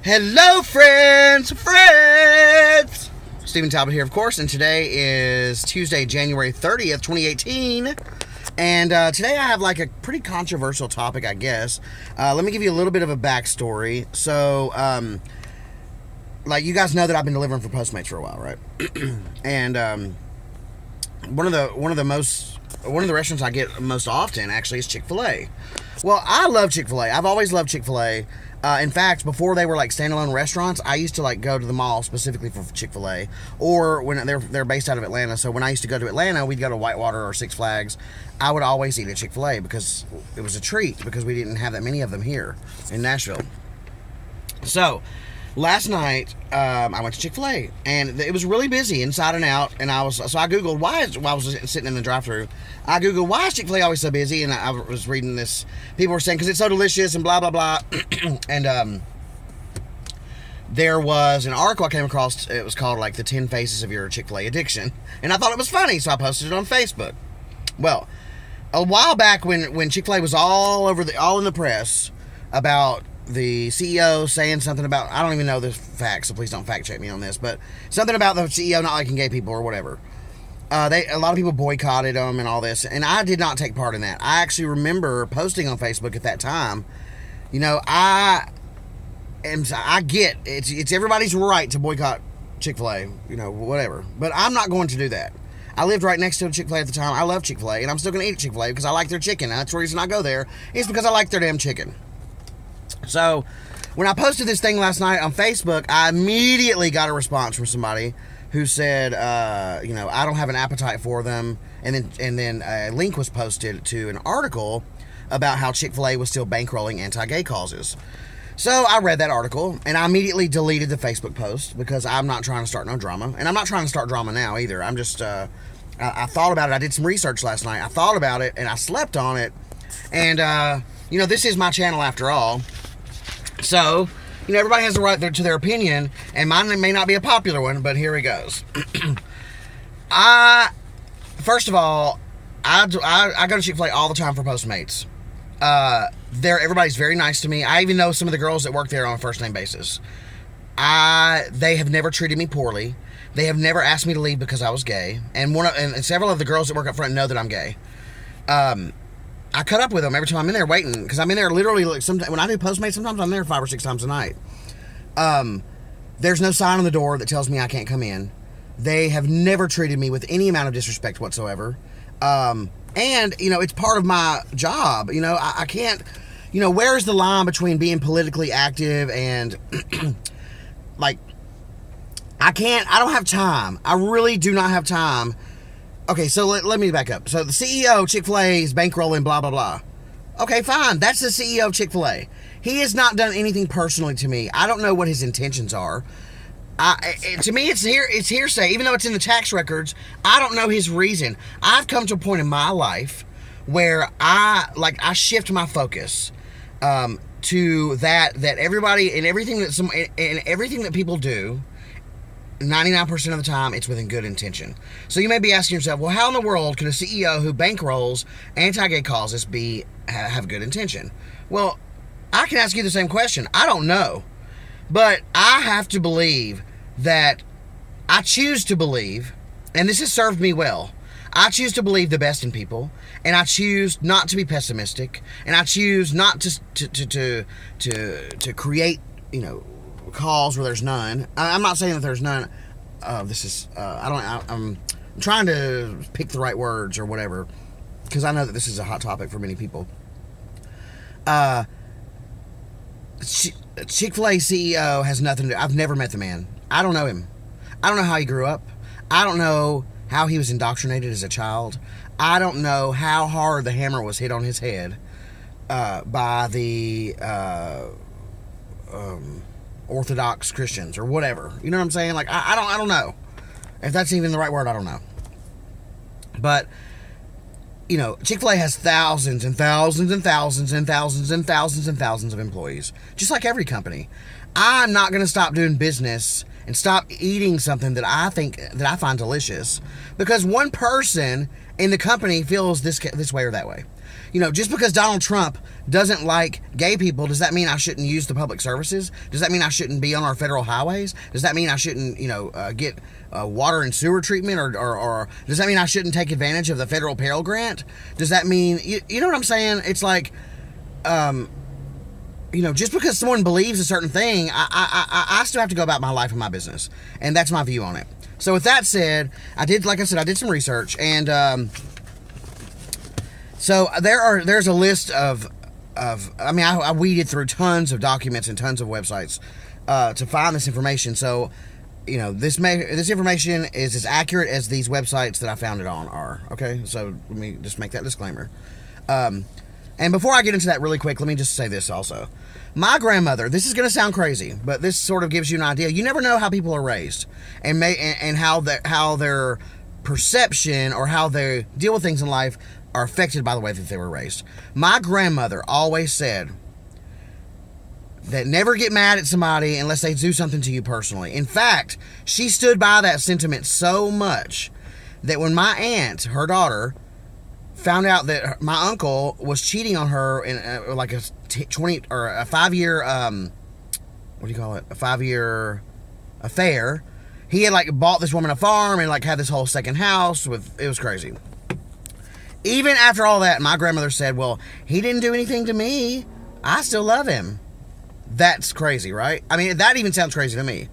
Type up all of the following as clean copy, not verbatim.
Hello, friends! Stephen Talbot here, of course, and today is Tuesday, January 30th, 2018. And today I have like a pretty controversial topic, I guess. Let me give you a little bit of a backstory. So, like, you guys know that I've been delivering for Postmates for a while, right? And one of the restaurants I get most often actually is Chick-fil-A. Well, I love Chick-fil-A. I've always loved Chick-fil-A. In fact, before they were like standalone restaurants, I used to like go to the mall specifically for Chick-fil-A, or when they're based out of Atlanta. So when I used to go to Atlanta, we'd go to Whitewater or Six Flags. I would always eat at Chick-fil-A because it was a treat, because we didn't have that many of them here in Nashville. So last night, I went to Chick-fil-A, and it was really busy inside and out. And I googled while I was sitting in the drive-thru, I googled why is Chick-fil-A always so busy. And I was reading this. People were saying because it's so delicious and blah blah blah. And there was an article I came across. It was called like the 10 Faces of Your Chick-fil-A Addiction, and I thought it was funny, so I posted it on Facebook. Well, a while back when Chick-fil-A was all in the press about the CEO saying something about, I don't even know the facts, so please don't fact check me on this, but something about the CEO not liking gay people or whatever. A lot of people boycotted them and all this, and I did not take part in that. I actually remember posting on Facebook at that time. You know, I get it's everybody's right to boycott Chick-fil-A, you know, whatever, but I'm not going to do that. I lived right next to Chick-fil-A at the time. I love Chick-fil-A, and I'm still going to eat Chick-fil-A because I like their chicken. That's the reason I go there. It's because I like their damn chicken. So, when I posted this thing last night on Facebook, I immediately got a response from somebody who said, you know, I don't have an appetite for them. And then a link was posted to an article about how Chick-fil-A was still bankrolling anti-gay causes. So I read that article, and I immediately deleted the Facebook post because I'm not trying to start no drama. And I'm not trying to start drama now either. I'm just, I thought about it. I did some research last night. I thought about it, and I slept on it. And, you know, this is my channel after all. So, you know, everybody has the right to their opinion, and mine may not be a popular one, but here it goes. First of all, I go to Chick-fil-A all the time for Postmates. Everybody's very nice to me. I even know some of the girls that work there on a first-name basis. They have never treated me poorly. They have never asked me to leave because I was gay, and several of the girls that work up front know that I'm gay. I cut up with them every time I'm in there waiting, because I'm in there literally, like, when I do Postmates, sometimes I'm there 5 or 6 times a night. There's no sign on the door that tells me I can't come in. They have never treated me with any amount of disrespect whatsoever. And, you know, it's part of my job. You know, I can't, you know, where's the line between being politically active and, like, I don't have time. I really do not have time. Okay, so let me back up. So the CEO of Chick-fil-A is bankrolling blah, blah, blah. Okay, fine. That's the CEO of Chick-fil-A. He has not done anything personally to me. I don't know what his intentions are. To me, it's hearsay. Even though it's in the tax records, I don't know his reason. I've come to a point in my life where I shift my focus to that everybody and everything that people do, 99% of the time, it's with a good intention. So you may be asking yourself, well, how in the world can a CEO who bankrolls anti-gay causes have good intention? Well, I can ask you the same question. I don't know. But I have to believe that I choose to believe, and this has served me well, I choose to believe the best in people, and I choose not to be pessimistic, and I choose not to create, you know, cause where there's none. I'm not saying that there's none. I'm trying to pick the right words or whatever, because I know that this is a hot topic for many people. Chick-fil-A CEO has nothing to do. I've never met the man. I don't know him. I don't know how he grew up. I don't know how he was indoctrinated as a child. I don't know how hard the hammer was hit on his head by the Orthodox Christians or whatever. You know what I'm saying? Like, I don't know. If that's even the right word, I don't know. But, you know, Chick-fil-A has thousands and thousands and thousands and thousands and thousands and thousands of employees. Just like every company. I'm not going to stop doing business and stop eating something that I find delicious because one person in the company feels this way or that way. just because Donald Trump doesn't like gay people, does that mean I shouldn't use the public services? Does that mean I shouldn't be on our federal highways? Does that mean I shouldn't, get water and sewer treatment? Or does that mean I shouldn't take advantage of the federal Pell Grant? Does that mean, you know what I'm saying? It's like, just because someone believes a certain thing, I still have to go about my life and my business. And that's my view on it. So with that said, I did some research, and so there's a list of I weeded through tons of documents and tons of websites to find this information. So, this information is as accurate as these websites that I found it on are. Okay, so let me just make that disclaimer. And before I get into that really quick, let me just say this also. My grandmother, this is going to sound crazy, but this sort of gives you an idea. You never know how people are raised and how their perception or how they deal with things in life are affected by the way that they were raised. My grandmother always said that never get mad at somebody unless they do something to you personally. In fact, she stood by that sentiment so much that when my aunt, her daughter, found out that my uncle was cheating on her in a 5-year a 5-year affair. He had bought this woman a farm and had this whole second house it was crazy. Even after all that, my grandmother said, well, he didn't do anything to me. I still love him. That's crazy, right? I mean, that even sounds crazy to me.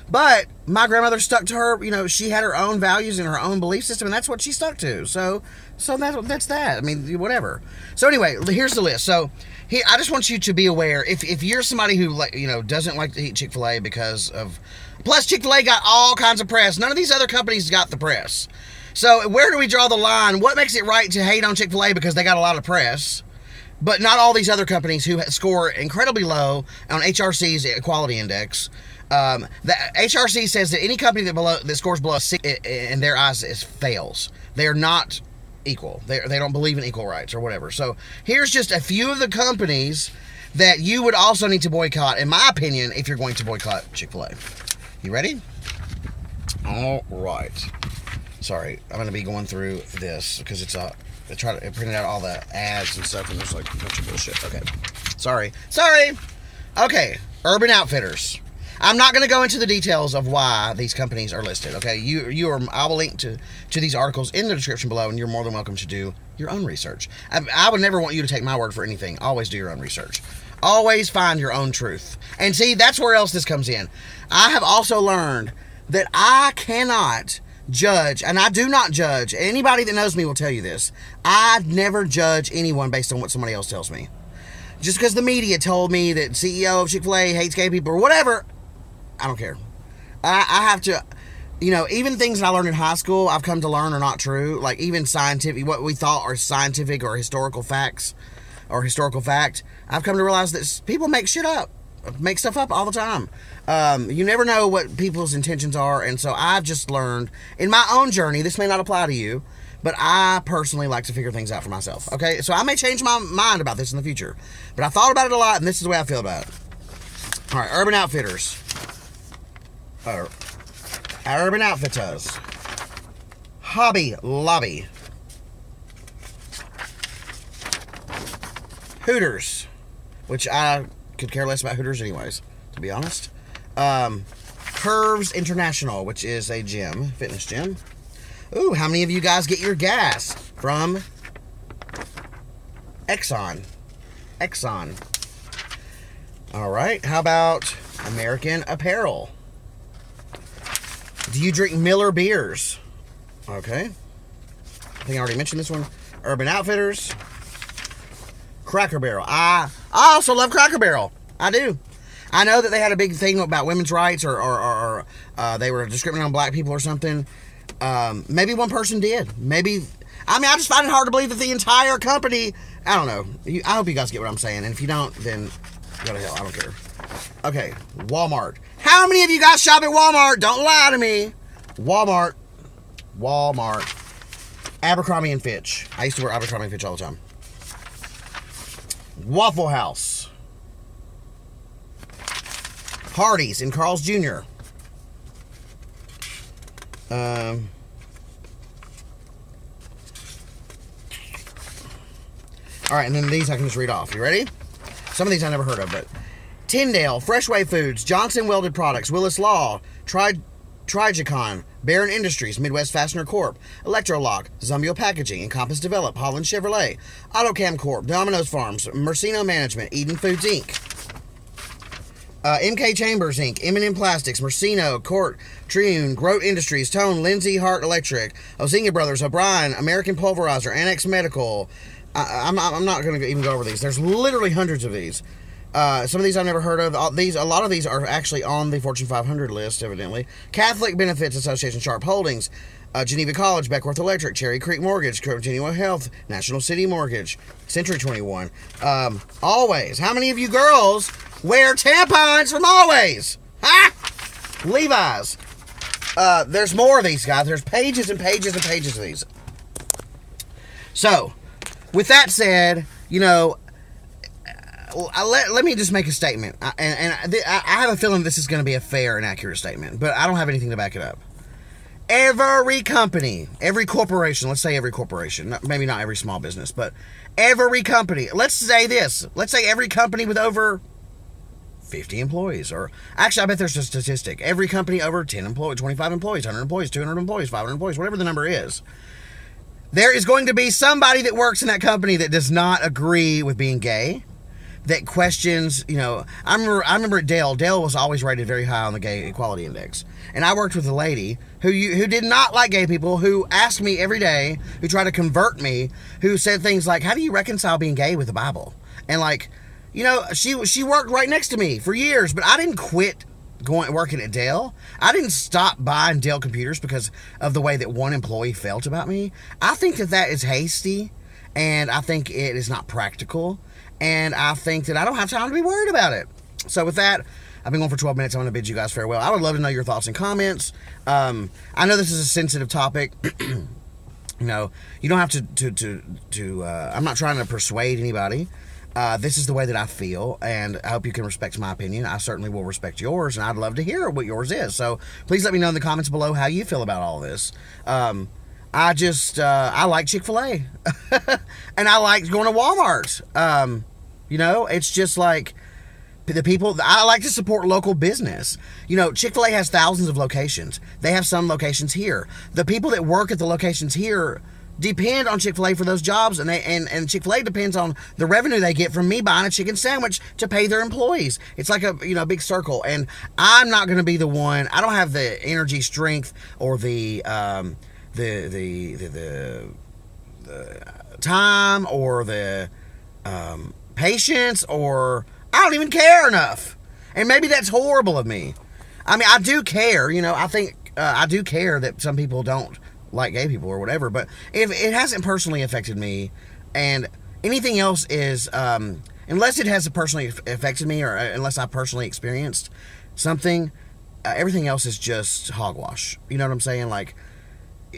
But my grandmother stuck to her, she had her own values and her own belief system, and that's what she stuck to. So that's that. I mean, whatever. So anyway, here's the list. So here, I just want you to be aware, if you're somebody who, doesn't like to eat Chick-fil-A because of... Plus, Chick-fil-A got all kinds of press. None of these other companies got the press. So where do we draw the line? What makes it right to hate on Chick-fil-A because they got a lot of press, but not all these other companies who score incredibly low on HRC's quality index? The HRC says that any company that scores below 6 in their eyes fails. They are not equal. They don't believe in equal rights or whatever. So here's just a few of the companies that you would also need to boycott, in my opinion, if you're going to boycott Chick-fil-A. You ready? All right. Sorry, I'm going to be going through this because it printed out all the ads and stuff, and there's a bunch of bullshit. Okay. Sorry. Okay, Urban Outfitters. I'm not going to go into the details of why these companies are listed, okay? I will link to these articles in the description below, and you're more than welcome to do your own research. I would never want you to take my word for anything. Always do your own research. Always find your own truth. And see, that's where else this comes in. I have also learned that I cannot judge, and I do not judge. Anybody that knows me will tell you this. I never judge anyone based on what somebody else tells me. Just because the media told me that CEO of Chick-fil-A hates gay people or whatever, I don't care. I have to, even things that I learned in high school, I've come to learn are not true. Like even scientific, what we thought are scientific or historical facts or historical fact, I've come to realize that people make stuff up all the time. You never know what people's intentions are, and so I've just learned in my own journey, this may not apply to you, but I personally like to figure things out for myself. Okay, so I may change my mind about this in the future, but I thought about it a lot, and this is the way I feel about it. All right, Urban Outfitters. Urban Outfitters. Hobby Lobby. Hooters, which I could care less about Hooters anyways, to be honest. Curves International, which is a fitness gym. Ooh, how many of you guys get your gas from Exxon? All right, how about American Apparel? Do you drink Miller beers? Okay. I think I already mentioned this one. Urban Outfitters. Cracker Barrel. I also love Cracker Barrel. I do. I know that they had a big thing about women's rights or they were discriminating on black people or something. Maybe one person did. Maybe. I just find it hard to believe that the entire company. I don't know. I hope you guys get what I'm saying. And if you don't, then go to hell. I don't care. Okay. Walmart. How many of you guys shop at Walmart? Don't lie to me. Walmart. Abercrombie and Fitch. I used to wear Abercrombie and Fitch all the time. Waffle House. Hardee's and Carl's Jr. All right, and then these I can just read off. You ready? Some of these I never heard of, but Tyndale, Freshway Foods, Johnson Welded Products, Willis Law, Trigicon, Barron Industries, Midwest Fastener Corp., Electrolock, Zumbio Packaging, Encompass Develop, Holland Chevrolet, AutoCam Corp., Domino's Farms, Mercino Management, Eden Foods Inc., MK Chambers Inc., M&M Plastics, Mercino, Court, Triune, Grote Industries, Tone, Lindsay Hart Electric, Ozinga Brothers, O'Brien, American Pulverizer, Annex Medical. I'm not going to even go over these. There's literally hundreds of these. Some of these I've never heard of. A lot of these are actually on the Fortune 500 list, evidently. Catholic Benefits Association, Sharp Holdings, Geneva College, Beckworth Electric, Cherry Creek Mortgage, Continual Health, National City Mortgage, Century 21. Always. How many of you girls wear tampons from Always? Ha! Levi's. There's more of these, guys. There's pages and pages and pages of these. So, with that said, let me just make a statement. I have a feeling this is going to be a fair and accurate statement, but I don't have anything to back it up. Every company, every corporation, let's say every corporation, maybe not every small business, but every company, let's say every company with over 50 employees, or actually I bet there's a statistic. Every company over 10 employees, 25 employees, 100 employees, 200 employees, 500 employees, whatever the number is. There is going to be somebody that works in that company that does not agree with being gay, that questions, I remember at Dell. Dell was always rated very high on the Gay Equality Index. And I worked with a lady who did not like gay people, who asked me every day, who tried to convert me, who said things like, how do you reconcile being gay with the Bible? And she worked right next to me for years, but I didn't quit working at Dell. I didn't stop buying Dell computers because of the way that one employee felt about me. I think that is hasty, and I think it is not practical, and I think that I don't have time to be worried about it. So with that, I've been going for 12 minutes. I'm going to bid you guys farewell. I would love to know your thoughts and comments. I know this is a sensitive topic. You don't have to I'm not trying to persuade anybody. This is the way that I feel, and I hope you can respect my opinion. I certainly will respect yours, and I'd love to hear what yours is. So please let me know in the comments below how you feel about all this. I like Chick-fil-A, and I like going to Walmart. It's just like the people. I like to support local business. Chick-fil-A has thousands of locations. They have some locations here. The people that work at the locations here depend on Chick-fil-A for those jobs, and Chick-fil-A depends on the revenue they get from me buying a chicken sandwich to pay their employees. It's like a big circle, and I'm not going to be the one. I don't have the energy, strength, or the time, or the patience, or I don't even care enough. And maybe that's horrible of me. I mean, I do care. I think I do care that some people don't like gay people or whatever, but if it hasn't personally affected me, and anything else is, unless it has personally affected me, or unless I personally experienced something, everything else is just hogwash. You know what I'm saying? Like,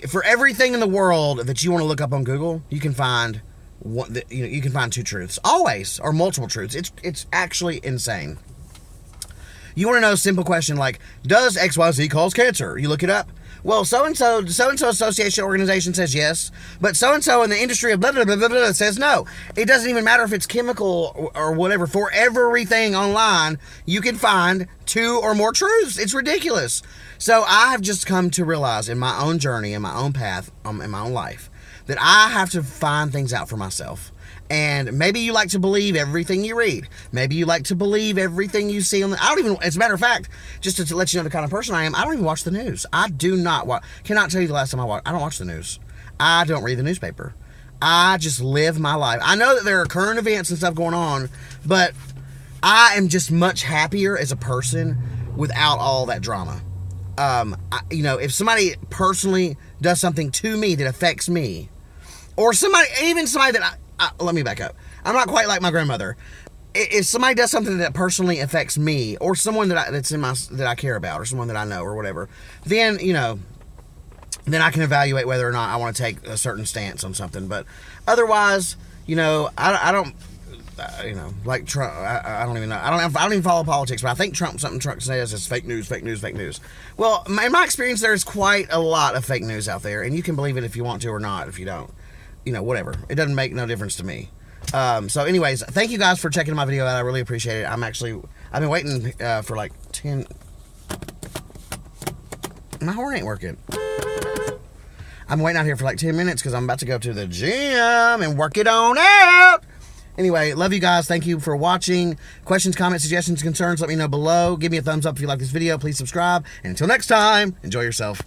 for everything in the world that you want to look up on Google, you can find you can find two truths, always, or multiple truths. It's actually insane. You want to know a simple question like, does XYZ cause cancer? You look it up. Well, so-and-so association organization says yes, but so-and-so in the industry of blah, blah, blah, blah, blah says no. It doesn't even matter if it's chemical or whatever. For everything online, you can find two or more truths. It's ridiculous. So I have just come to realize in my own journey, in my own path, in my own life, that I have to find things out for myself. And maybe you like to believe everything you read. Maybe you like to believe everything you see on the... as a matter of fact, just to let you know the kind of person I am, I don't even watch the news. I do not watch... Cannot tell you the last time I don't watch the news. I don't read the newspaper. I just live my life. I know that there are current events and stuff going on, but I am just much happier as a person without all that drama. If somebody personally does something to me that affects me, or somebody that let me back up. I'm not quite like my grandmother. If somebody does something that personally affects me, or someone that I care about, or someone that I know, or whatever, then I can evaluate whether or not I want to take a certain stance on something. But otherwise, I don't. Like Trump, I don't even know. I don't even follow politics, but I think something Trump says is fake news, fake news, fake news. Well, in my experience, there's quite a lot of fake news out there, and you can believe it if you want to or not. If you don't, whatever. It doesn't make no difference to me. So anyways, thank you guys for checking my video out. I really appreciate it. I've been waiting for like 10. My horn ain't working. I'm waiting out here for like 10 minutes because I'm about to go to the gym and work it on out. Anyway, love you guys. Thank you for watching. Questions, comments, suggestions, concerns, let me know below. Give me a thumbs up if you like this video. Please subscribe. And until next time, enjoy yourself.